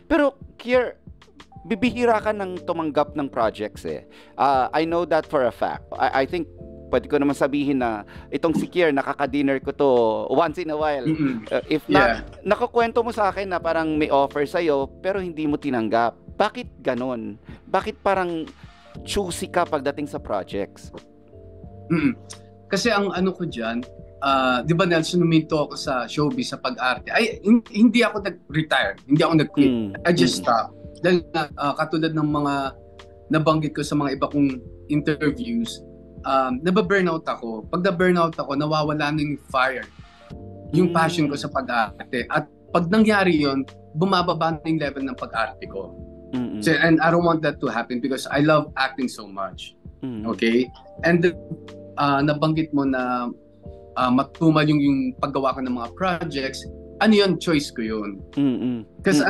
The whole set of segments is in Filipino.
Pero Kier, bibihira ka ng tumanggap ng projects eh. I know that for a fact. I think pwede ko naman sabihin na itong si Kier, nakaka-dinner ko to once in a while. Mm-mm. If Yeah. not, nakakwento mo sa akin na parang may offer sa'yo pero hindi mo tinanggap. Bakit ganon? Bakit parang choosy ka pagdating sa projects? Mm-mm. Kasi ang ano ko dyan, di ba Nelson, huminto ako sa showbiz, sa pag-arte. Ay, hindi ako nag-retire, hindi ako nag-quit. I just stopped. Dahil katulad ng mga nabanggit ko sa mga iba kong interviews, nababurnout ako. Pag na-burnout ako, nawawala na yung fire, yung passion ko sa pag-arte. At pag nangyari yon, bumababa na yung level ng pag-arte ko. So, and I don't want that to happen because I love acting so much. Okay? And nabanggit mo na matumal yung paggawa ko ng mga projects. Ano yun? Choice ko yun. Because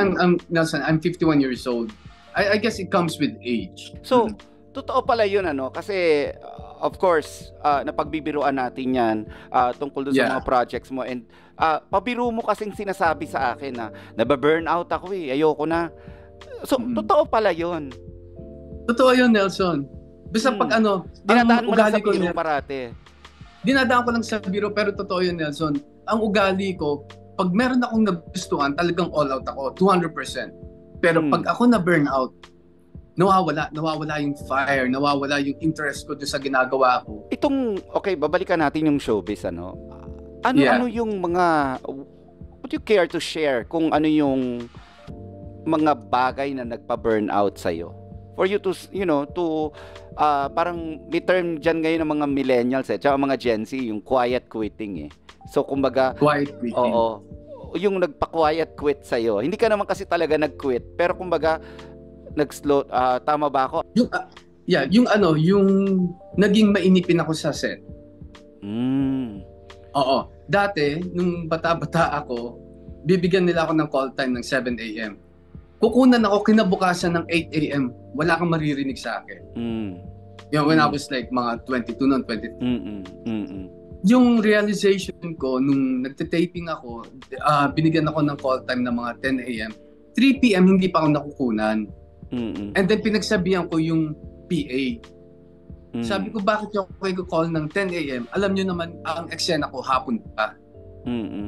Nelson, I'm 51 years old. I guess it comes with age. So, totoo pala yun, ano? Kasi, of course, napagbibiruan natin yan tungkol doon sa mga projects mo. And pabiro mo kasing sinasabi sa akin na nababurnout ako eh. Ayoko na. So, totoo pala yun. Totoo yun, Nelson. Basta pag dinadaan mo lang sa biro parate. Dinadaan ko lang sa biro, pero totoo yun, Nelson. Ang ugali ko, pag meron akong nagustuhan, talagang all out ako, 200%. Pero pag ako na burnout, nawawala yung fire, nawawala yung interest ko doon sa ginagawa ko. Okay, babalikan natin yung showbiz, ano? Ano yung mga, would you care to share kung ano yung mga bagay na nagpa-burnout sa'yo? For you to, parang may term dyan ngayon ng mga millennials tsaka mga Gen Z, yung quiet quitting eh. So, kumbaga, quiet quitting. Oo. Yung nagpa-quiet quit sa'yo. Hindi ka naman kasi talaga nag-quit, pero kumbaga, nag-slow, tama ba ako? Yung naging mainipin ako sa set. Oo. Dati, nung bata-bata ako, bibigyan nila ako ng call time ng 7 a.m. Kukunan ako kinabukasan ng 8 a.m. Wala kang maririnig sa akin. When I was like mga 22 noon, 23. Yung realization ko, nung nagte-taping ako, binigyan ako ng call time ng mga 10 a.m. 3 p.m. hindi pa ako nakukunan. And then pinagsabihan ko yung PA. Sabi ko, bakit yung ako call ng 10 a.m.? Alam nyo naman, ang eksena ko hapon pa.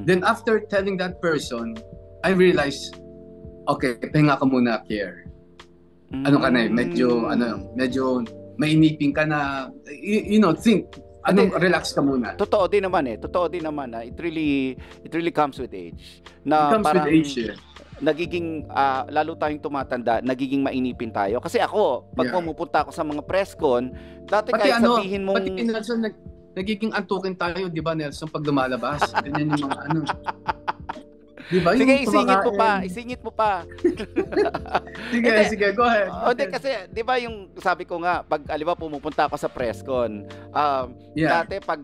Then after telling that person, I realized, okay, pahinga ka muna, Kier. Ano ka na eh, medyo mainipin ka na, think, relax ka muna. Totoo din naman it really comes with age. Na it comes parang, with age, nagiging, lalo tayong tumatanda, nagiging mainipin tayo. Kasi ako, pag pumupunta ako sa mga press con, dati kahit sabihin mong... Pati Nelson, nagiging antukin tayo, di ba Nelson, pag lumalabas? Ganyan yung mga Diba? Sige, isingit mo pa. Sige, go ahead. Kasi, di ba yung sabi ko nga, pag aliwa pumupunta ako sa press con, dati pag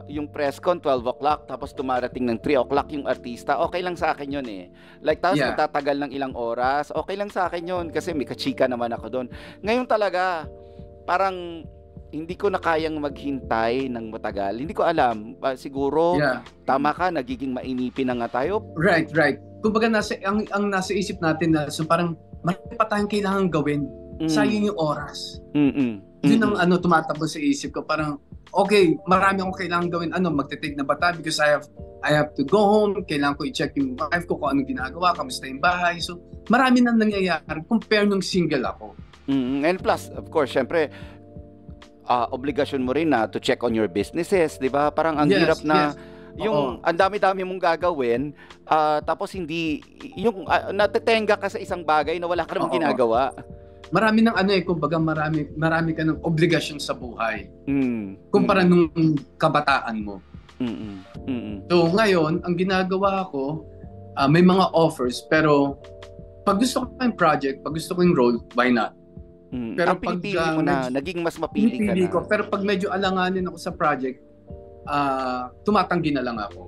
yung press con 12 o'clock, tapos dumarating ng 3 o'clock yung artista, okay lang sa akin yun eh. Like, tapos magtatagal ng ilang oras, okay lang sa akin yun, kasi may kachika naman ako doon. Ngayon talaga, parang hindi ko na kayang maghintay ng matagal. Hindi ko alam. Siguro, tama ka, nagiging mainipin na nga tayo. Right. Kumbaga, ang nasa isip natin na parang marami pa tayong kailangan gawin. Sayang yung oras. Yun ang tumatakbo sa isip ko. Parang, okay, marami akong kailangan gawin. Magte-take na ba tayo? Because I have to go home. Kailangan ko i-check yung wife ko kung anong ginagawa, kamusta yung bahay. So, marami nang nangyayari compare nung single ako. And plus, of course, syempre, obligasyon mo rin na to check on your businesses, di ba? Parang ang hirap na yung ang dami-dami mong gagawin, tapos hindi yung natetenga ka sa isang bagay na wala ka namang ginagawa. Marami ng kumbaga marami ka ng obligasyon sa buhay. Kumpara nung kabataan mo. So ngayon, ang ginagawa ko, may mga offers, pero pag gusto ko yung project, pag gusto ko yung role, why not? Pero ang pinipili mo na, naging mas mapili ka na. Pero pag medyo alanganin ako sa project, tumatanggi na lang ako.